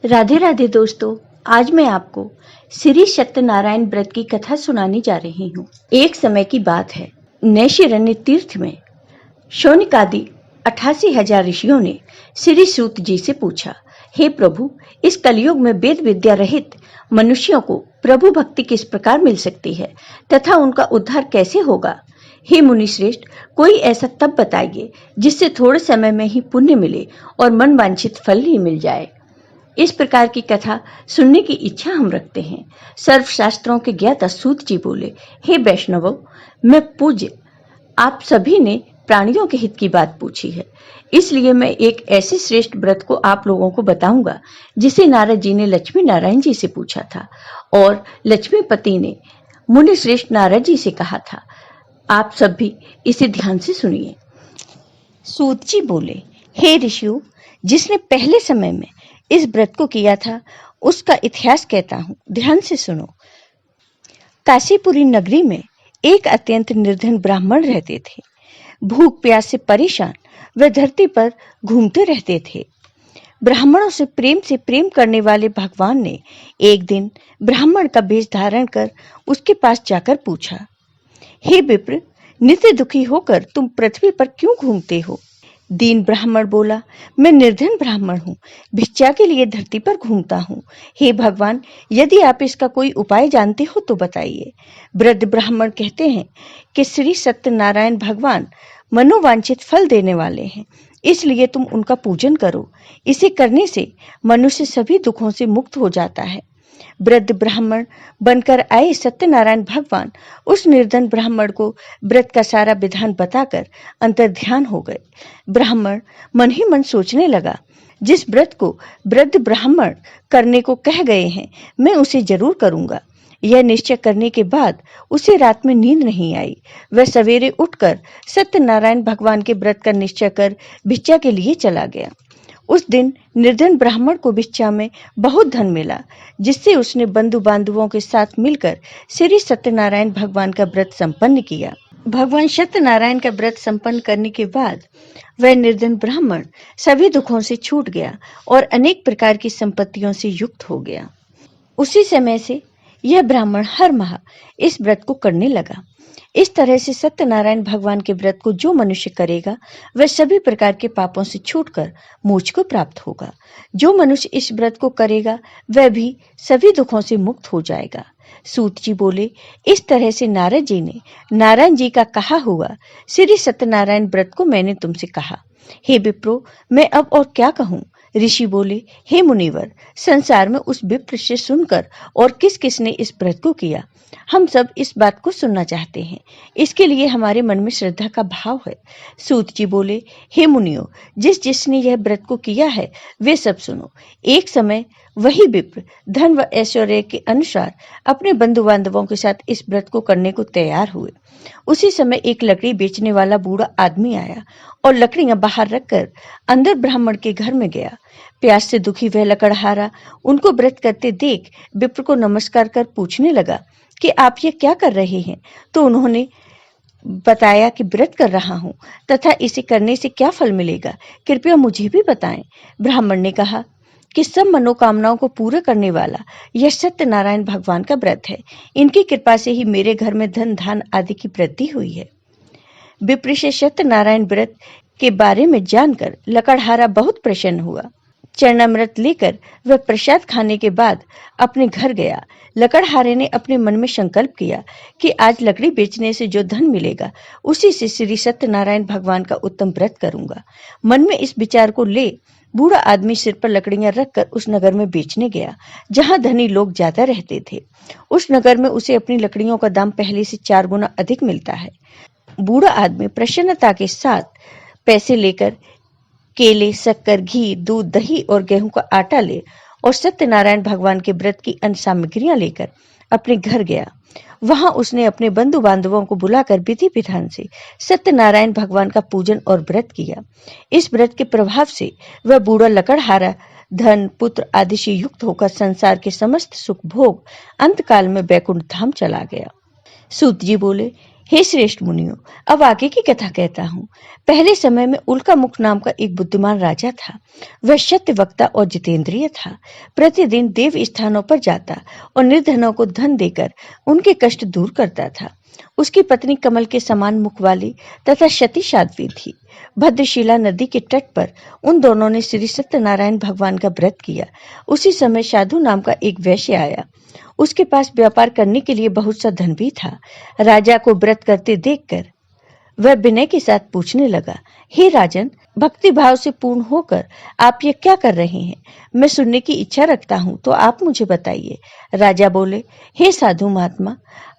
राधे राधे दोस्तों। आज मैं आपको श्री सत्यनारायण व्रत की कथा सुनाने जा रही हूँ। एक समय की बात है, नैशिरण्य तीर्थ में शौनकादि 88,000 ऋषियों ने श्री सूत जी से पूछा, हे प्रभु, इस कलयुग में वेद विद्या रहित मनुष्यों को प्रभु भक्ति किस प्रकार मिल सकती है तथा उनका उद्धार कैसे होगा? हे मुनि श्रेष्ठ, कोई ऐसा तप बताइए जिससे थोड़े समय में ही पुण्य मिले और मन वांछित फल ही मिल जाए। इस प्रकार की कथा सुनने की इच्छा हम रखते हैं। सर्वशास्त्रों के ज्ञाता सूत जी बोले, हे वैष्णवों, मैं पूज्य आप सभी ने प्राणियों के हित की बात पूछी है, इसलिए मैं एक ऐसे श्रेष्ठ व्रत को आप लोगों को बताऊंगा जिसे नारद जी ने लक्ष्मी नारायण जी से पूछा था और लक्ष्मीपति ने मुनि श्रेष्ठ नारद जी से कहा था। आप सब भी इसे ध्यान से सुनिए। सूत जी बोले, हे ऋषियों, जिसने पहले समय में इस व्रत को किया था उसका इतिहास कहता हूं, ध्यान से सुनो। काशीपुरी नगरी में एक अत्यंत निर्धन ब्राह्मण रहते थे। भूख प्यास से परेशान वे धरती पर घूमते रहते थे। ब्राह्मणों से प्रेम करने वाले भगवान ने एक दिन ब्राह्मण का वेश धारण कर उसके पास जाकर पूछा, हे विप्र, नित्य दुखी होकर तुम पृथ्वी पर क्यों घूमते हो? दीन ब्राह्मण बोला, मैं निर्धन ब्राह्मण हूँ, भिक्षा के लिए धरती पर घूमता हूँ। हे भगवान, यदि आप इसका कोई उपाय जानते हो तो बताइए। वृद्ध ब्राह्मण कहते हैं कि श्री सत्यनारायण भगवान मनोवांछित फल देने वाले हैं, इसलिए तुम उनका पूजन करो। इसे करने से मनुष्य सभी दुखों से मुक्त हो जाता है। वृद्ध ब्राह्मण बनकर आए सत्यनारायण भगवान उस निर्धन ब्राह्मण को व्रत का सारा विधान बताकर अंतर्ध्यान हो गए। ब्राह्मण मन ही मन सोचने लगा, जिस व्रत को वृद्ध ब्राह्मण करने को कह गए हैं, मैं उसे जरूर करूंगा। यह निश्चय करने के बाद उसे रात में नींद नहीं आई। वह सवेरे उठकर सत्यनारायण भगवान के व्रत का निश्चय कर भिक्षा के लिए चला गया। उस दिन निर्धन ब्राह्मण को भिक्षा में बहुत धन मिला, जिससे उसने बंधु बांधवों के साथ मिलकर श्री सत्यनारायण भगवान का व्रत संपन्न किया। भगवान सत्यनारायण का व्रत संपन्न करने के बाद वह निर्धन ब्राह्मण सभी दुखों से छूट गया और अनेक प्रकार की संपत्तियों से युक्त हो गया। उसी समय से यह ब्राह्मण हर माह इस व्रत को करने लगा। इस तरह से सत्यनारायण भगवान के व्रत को जो मनुष्य करेगा वह सभी प्रकार के पापों से छूटकर मोक्ष को प्राप्त होगा। जो मनुष्य इस व्रत को करेगा वह भी सभी दुखों से मुक्त हो जाएगा। सूत जी बोले, इस तरह से नारद जी ने नारायण जी का कहा हुआ श्री सत्यनारायण व्रत को मैंने तुमसे कहा। हे विप्रो, मैं अब और क्या कहूँ? ऋषि बोले, हे मुनिवर, संसार में उस विप्र से सुनकर और किस किस ने इस व्रत को किया, हम सब इस बात को सुनना चाहते हैं। इसके लिए हमारे मन में श्रद्धा का भाव है। सूत जी बोले, हे मुनियों, जिसने यह व्रत को किया है वे सब सुनो। एक समय वही विप्र धन व ऐश्वर्य के अनुसार अपने बंधु बांधवों के साथ इस व्रत को करने को तैयार हुए। उसी समय एक लकड़ी बेचने वाला बूढ़ा आदमी आया और लकड़ियां बाहर रखकर अंदर ब्राह्मण के घर में गया। प्यास से दुखी वह लकड़हारा उनको व्रत करते देख विप्र को नमस्कार कर पूछने लगा कि आप ये क्या कर रहे हैं? तो उन्होंने बताया कि व्रत कर रहा हूं तथा इसे करने से क्या फल मिलेगा, कृपया मुझे भी बताएं। ब्राह्मण ने कहा कि सब मनोकामनाओं को पूरा करने वाला यह सत्यनारायण भगवान का व्रत है। इनकी कृपा से ही मेरे घर में धन धान आदि की वृद्धि हुई है। विप्र से सत्यनारायण व्रत के बारे में जानकर लकड़हारा बहुत प्रसन्न हुआ। चरणामृत लेकर वह प्रसाद खाने के बाद अपने घर गया। लकड़हारे ने अपने मन में संकल्प किया कि आज लकड़ी बेचने से जो धन मिलेगा उसी से श्री सत्यनारायण भगवान का उत्तम व्रत करूंगा। मन में इस विचार को ले बूढ़ा आदमी सिर पर लकड़ियां रखकर उस नगर में बेचने गया जहां धनी लोग ज्यादा रहते थे। उस नगर में उसे अपनी लकड़ियों का दाम पहले से 4 गुना अधिक मिलता है। बूढ़ा आदमी प्रसन्नता के साथ पैसे लेकर केले, शक्कर, घी, दूध, दही और गेहूं का आटा ले और सत्यनारायण भगवान के व्रत की अन्य सामग्रियां लेकर अपने घर गया। वहां उसने अपने बंधु बांधवों को बुलाकर विधि विधान से सत्यनारायण भगवान का पूजन और व्रत किया। इस व्रत के प्रभाव से वह बूढ़ा लकड़हारा धन पुत्र आदि से युक्त होकर संसार के समस्त सुख भोग अंतकाल में बैकुंठ धाम चला गया। सूत जी बोले, हे श्रेष्ठ मुनियों, अब आगे की कथा कहता हूँ। पहले समय में उल्कामुख नाम का एक बुद्धिमान राजा था। वह सत्य वक्ता और जितेंद्रिय था। प्रतिदिन देव स्थानों पर जाता और निर्धनों को धन देकर उनके कष्ट दूर करता था। उसकी पत्नी कमल के समान मुख वाली तथा सती साध्वी थी। भद्रशिला नदी के तट पर उन दोनों ने श्री सत्यनारायण भगवान का व्रत किया। उसी समय साधु नाम का एक वैश्य आया। उसके पास व्यापार करने के लिए बहुत सा धन भी था। राजा को व्रत करते देखकर वह विनय के साथ पूछने लगा, हे राजन, भक्ति भाव से पूर्ण होकर आप ये क्या कर रहे हैं? मैं सुनने की इच्छा रखता हूं, तो आप मुझे बताइए। राजा बोले, हे साधु महात्मा,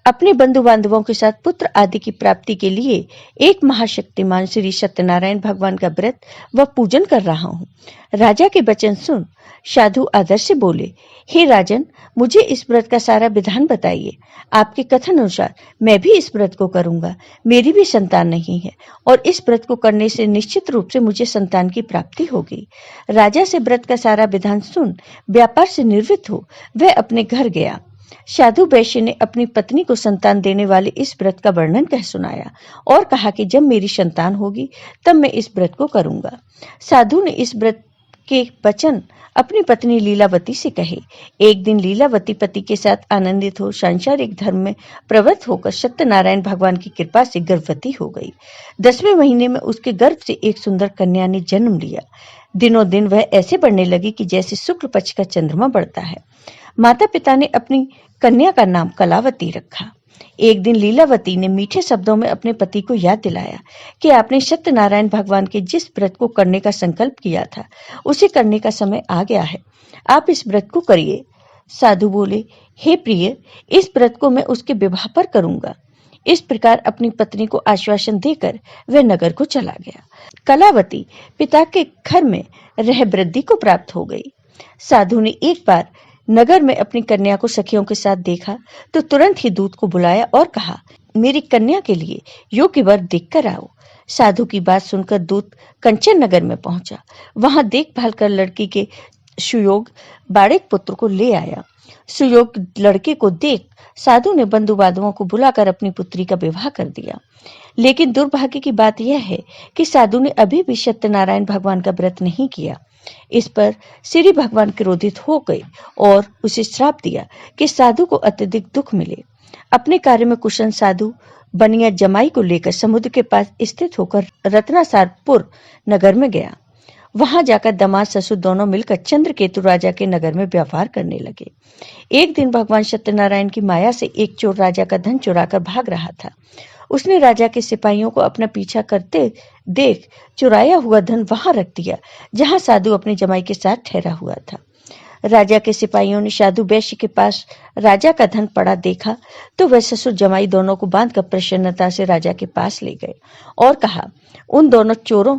अपने बंधु बांधवों के साथ पुत्र आदि की प्राप्ति के लिए एक महाशक्तिमान श्री सत्यनारायण भगवान का व्रत व पूजन कर रहा हूँ। राजा के वचन सुन साधु आदर से बोले, हे राजन, मुझे इस व्रत का सारा विधान बताइए। आपके कथन अनुसार मैं भी इस व्रत को करूंगा। मेरी भी संतान नहीं है और इस व्रत को करने से निश्चित रूप से मुझे संतान की प्राप्ति होगी। राजा से व्रत का सारा विधान सुन व्यापार से निवृत्त हो वह अपने घर गया। साधु वैश्य ने अपनी पत्नी को संतान देने वाले इस व्रत का वर्णन कह सुनाया और कहा कि जब मेरी संतान होगी तब मैं इस व्रत को करूंगा। साधु ने इस व्रत के वचन अपनी पत्नी लीलावती से कहे। एक दिन लीलावती पति के साथ आनंदित हो सांसारिक धर्म में प्रवृत्त होकर सत्यनारायण भगवान की कृपा से गर्भवती हो गई। 10वें महीने में उसके गर्भ से एक सुंदर कन्या ने जन्म लिया। दिनों दिन वह ऐसे बढ़ने लगी कि जैसे शुक्ल पक्ष का चंद्रमा बढ़ता है। माता पिता ने अपनी कन्या का नाम कलावती रखा। एक दिन लीलावती ने मीठे शब्दों में अपने पति को याद दिलाया कि आपने सत्यनारायण भगवान के जिस व्रत को करने का संकल्प किया था उसे करने का समय आ गया है। आप इस व्रत को करिए। साधु बोले, हे प्रिय, इस व्रत को मैं उसके विवाह पर करूंगा। इस प्रकार अपनी पत्नी को आश्वासन देकर वह नगर को चला गया। कलावती पिता के घर में रह वृद्धि को प्राप्त हो गई। साधु ने एक बार नगर में अपनी कन्या को सखियों के साथ देखा तो तुरंत ही दूत को बुलाया और कहा, मेरी कन्या के लिए योग्य वर देखकर आओ। साधु की बात सुनकर दूत कंचन नगर में पहुंचा। वहां देखभाल कर लड़की के सुयोग बाड़ेक पुत्र को ले आया। सुयोग लड़के को देख साधु ने बंधु बांधवों को बुलाकर अपनी पुत्री का विवाह कर दिया। लेकिन दुर्भाग्य की बात यह है कि साधु ने अभी भी सत्यनारायण भगवान का व्रत नहीं किया। इस पर श्री भगवान क्रोधित हो गए और उसे श्राप दिया कि साधु को अत्यधिक दुख मिले। अपने कार्य में कुशल साधु बनिया जमाई को लेकर समुद्र के पास स्थित होकर रत्नासारपुर नगर में गया। वहां जाकर दामाद ससुर दोनों मिलकर चंद्रकेतु राजा के नगर में व्यापार करने लगे। एक दिन भगवान सत्यनारायण की माया से एक चोर राजा का धन चुराकर भाग रहा था। उसने राजा के सिपाहियों को अपना पीछा करते देख चुराया हुआ धन वहां रख दिया जहां साधु अपने जमाई के साथ ठहरा हुआ था। राजा के सिपाहियों ने साधु वैश्य के पास राजा का धन पड़ा देखा तो वह ससुर जमाई दोनों को बांधकर प्रसन्नता से राजा के पास ले गए और कहा, उन दोनों चोरों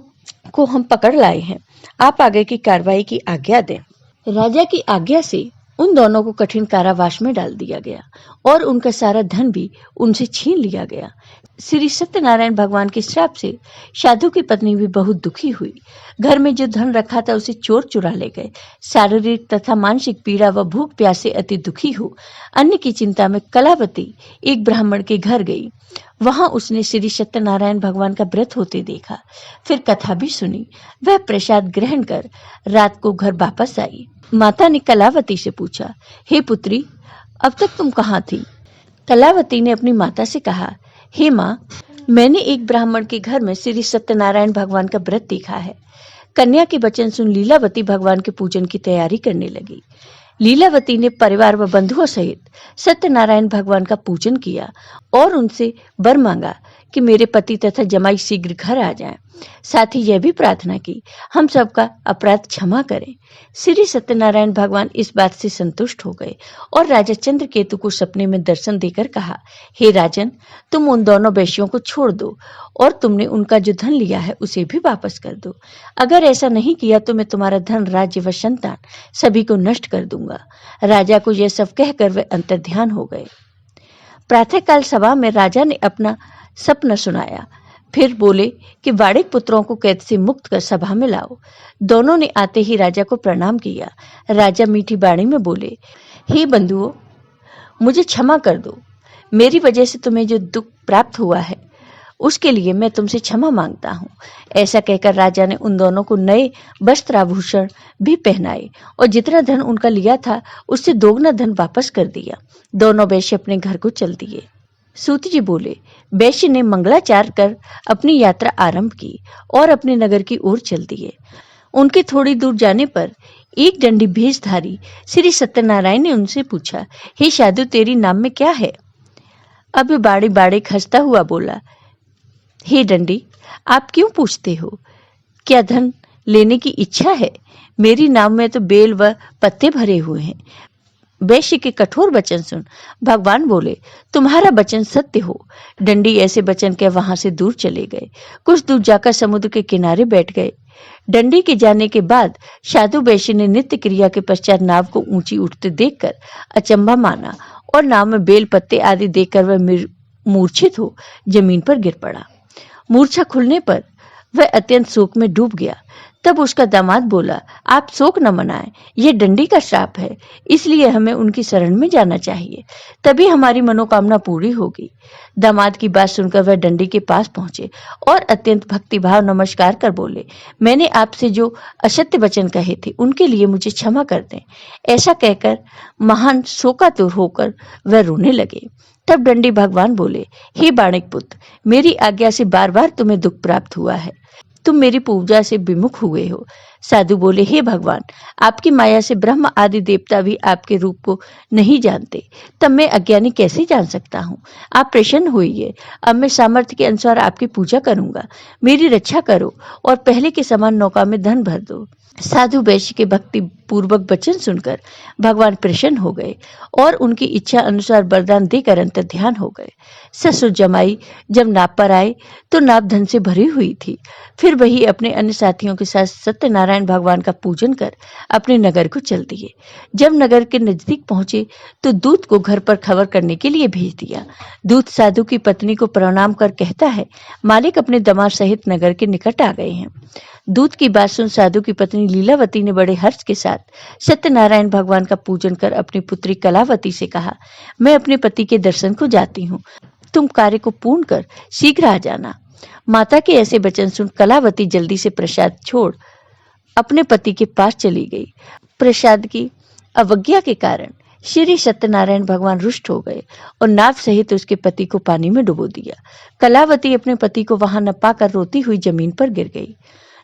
को हम पकड़ लाए हैं, आप आगे की कार्रवाई की आज्ञा दें। राजा की आज्ञा से उन दोनों को कठिन कारावास में डाल दिया गया और उनका सारा धन भी उनसे छीन लिया गया। श्री सत्यनारायण भगवान के श्राप से साधु की पत्नी भी बहुत दुखी हुई। घर में जो धन रखा था उसे चोर चुरा ले गए। शारीरिक तथा मानसिक पीड़ा व भूख प्यास से अति दुखी हो अन्न की चिंता में कलावती एक ब्राह्मण के घर गई। वहां उसने श्री सत्यनारायण भगवान का व्रत होते देखा, फिर कथा भी सुनी। वह प्रसाद ग्रहण कर रात को घर वापस आई। माता ने कलावती से पूछा, हे पुत्री, अब तक तुम कहाँ थी? कलावती ने अपनी माता से कहा, हे माँ, मैंने एक ब्राह्मण के घर में श्री सत्यनारायण भगवान का व्रत देखा है। कन्या के वचन सुन लीलावती भगवान के पूजन की तैयारी करने लगी। लीलावती ने परिवार व बंधुओं सहित सत्यनारायण भगवान का पूजन किया और उनसे वर मांगा कि मेरे पति तथा जमाई शीघ्र घर आ जाएं। साथ ही यह भी प्रार्थना की, हम सबका अपराध क्षमा करें। श्री सत्यनारायण भगवान इस बात से संतुष्ट हो गए और राजा चंद्रकेतु को सपने में दर्शन देकर कहा, हे राजन, तुम उन दोनों वैश्यों को छोड़ दो और तुमने उनका जो धन लिया है उसे भी वापस कर दो। अगर ऐसा नहीं किया तो मैं तुम्हारा धन, राज्य व संतान सभी को नष्ट कर दूंगा। राजा को यह सब कहकर वे अंतर्ध्यान हो गए। प्रातःकाल सभा में राजा ने अपना सपना सुनाया। फिर बोले कि वाड़िक पुत्रों को कैद से मुक्त कर सभा में लाओ। दोनों ने आते ही राजा को प्रणाम किया। राजा मीठी बाणी में बोले, हे बंधुओं, मुझे क्षमा कर दो। मेरी वजह से तुम्हें जो दुख प्राप्त हुआ है उसके लिए मैं तुमसे क्षमा मांगता हूँ। ऐसा कहकर राजा ने उन दोनों को नए वस्त्र आभूषण भी पहनाए और जितना धन उनका लिया था उससे दोगुना धन वापस कर दिया। दोनों वैश्य अपने घर को चल दिए। सूत जी बोले, वैश्य ने मंगलाचार कर अपनी यात्रा आरंभ की और अपने नगर की ओर चल दिए। उनके थोड़ी दूर जाने पर एक दंडी भेषधारी श्री सत्यनारायण ने उनसे पूछा, हे साधु, तेरी नाम में क्या है? अब बाड़ी बाड़ी खसता हुआ बोला, हे दंडी, आप क्यों पूछते हो? क्या धन लेने की इच्छा है? मेरी नाव में तो बेल व पत्ते भरे हुए हैं। वैश्य के कठोर वचन सुन भगवान बोले, तुम्हारा वचन सत्य हो। दंडी ऐसे वचन के वहां से दूर चले गए। कुछ दूर जाकर समुद्र के किनारे बैठ गए। दंडी के जाने के बाद साधु वैश्य ने नित्य क्रिया के पश्चात नाव को ऊंची उठते देखकर अचंभा माना और नाव में बेल पत्ते आदि देखकर वह मूर्छित हो जमीन पर गिर पड़ा। मूर्छा खुलने पर वह अत्यंत शोक में डूब गया। तब उसका दामाद बोला, आप शोक न मनाएं, यह दंडी का श्राप है, इसलिए हमें उनकी शरण में जाना चाहिए, तभी हमारी मनोकामना पूरी होगी। दामाद की बात सुनकर वह दंडी के पास पहुंचे और अत्यंत भक्तिभाव नमस्कार कर बोले, मैंने आपसे जो असत्य वचन कहे थे उनके लिए मुझे क्षमा कर दें। ऐसा कहकर महान शोकातुर होकर वह रोने लगे। तब दंडी भगवान बोले, हे बाणिक पुत्र, मेरी आज्ञा से बार बार तुम्हें दुख प्राप्त हुआ है, तुम मेरी पूजा से विमुख हुए हो। साधु बोले, हे भगवान, आपकी माया से ब्रह्म आदि देवता भी आपके रूप को नहीं जानते, तब मैं अज्ञानी कैसे जान सकता हूँ? आप प्रसन्न होइए, अब मैं सामर्थ्य के अनुसार आपकी पूजा करूंगा। मेरी रक्षा करो और पहले के समान नौका में धन भर दो। साधु वैश्य के भक्ति पूर्वक वचन सुनकर भगवान प्रसन्न हो गए और उनकी इच्छा अनुसार वरदान देकर अंतर ध्यान हो गए। ससुर जमाई जब नाव पर आए तो नाव धन से भरी हुई थी। फिर वही अपने अन्य साथियों के साथ सत्यनारायण भगवान का पूजन कर अपने नगर को चल दिए। जब नगर के नजदीक पहुंचे तो दूत को घर पर खबर करने के लिए भेज दिया। दूत साधु की पत्नी को प्रणाम कर कहता है, मालिक अपने दामाद सहित नगर के निकट आ गए हैं। दूत की बात सुन साधु की पत्नी लीलावती ने बड़े हर्ष के साथ सत्यनारायण भगवान का पूजन कर अपनी पुत्री कलावती से कहा, मैं अपने पति के दर्शन को जाती हूँ, तुम कार्य को पूर्ण कर शीघ्र आ जाना। माता के ऐसे वचन सुन कलावती जल्दी से प्रसाद छोड़ अपने पति के पास चली गई। प्रसाद की अवज्ञा के कारण श्री सत्यनारायण भगवान रुष्ट हो गए और नाव सहित उसके पति को पानी में डुबो दिया। कलावती अपने पति को वहां न पाकर रोती हुई जमीन पर गिर गई।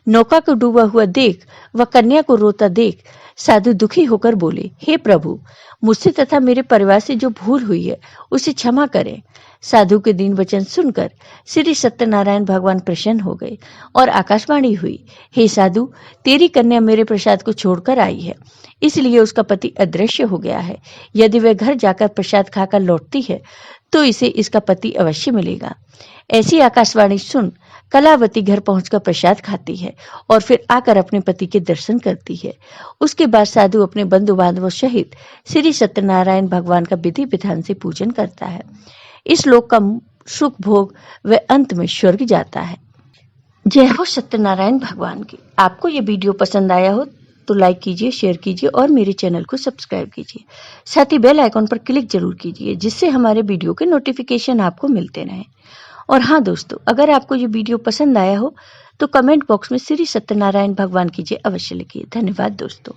नौका को डूबा हुआ देख व कन्या को रोता देख साधु दुखी होकर बोले, हे प्रभु, मुझसे तथा मेरे परिवार से जो भूल हुई है उसे क्षमा करें। साधु के दीन वचन सुनकर श्री सत्यनारायण भगवान प्रसन्न हो गए और आकाशवाणी हुई, हे साधु, तेरी कन्या मेरे प्रसाद को छोड़कर आई है, इसलिए उसका पति अदृश्य हो गया है। यदि वह घर जाकर प्रसाद खाकर लौटती है तो इसे इसका पति अवश्य मिलेगा। ऐसी आकाशवाणी सुन कलावती घर पहुंचकर प्रसाद खाती है और फिर आकर अपने पति के दर्शन करती है। उसके बाद साधु अपने बंधु बांधवों सहित श्री सत्यनारायण भगवान का विधि विधान से पूजन करता है। इस लोक का सुख भोग व अंत में स्वर्ग जाता है। जय हो सत्यनारायण भगवान की। आपको ये वीडियो पसंद आया हो तो लाइक कीजिए, शेयर कीजिए और मेरे चैनल को सब्सक्राइब कीजिए। साथ ही बेल आइकॉन पर क्लिक जरूर कीजिए जिससे हमारे वीडियो के नोटिफिकेशन आपको मिलते रहें। और हाँ दोस्तों, अगर आपको ये वीडियो पसंद आया हो तो कमेंट बॉक्स में श्री सत्यनारायण भगवान की जय अवश्य लिखिए। धन्यवाद दोस्तों।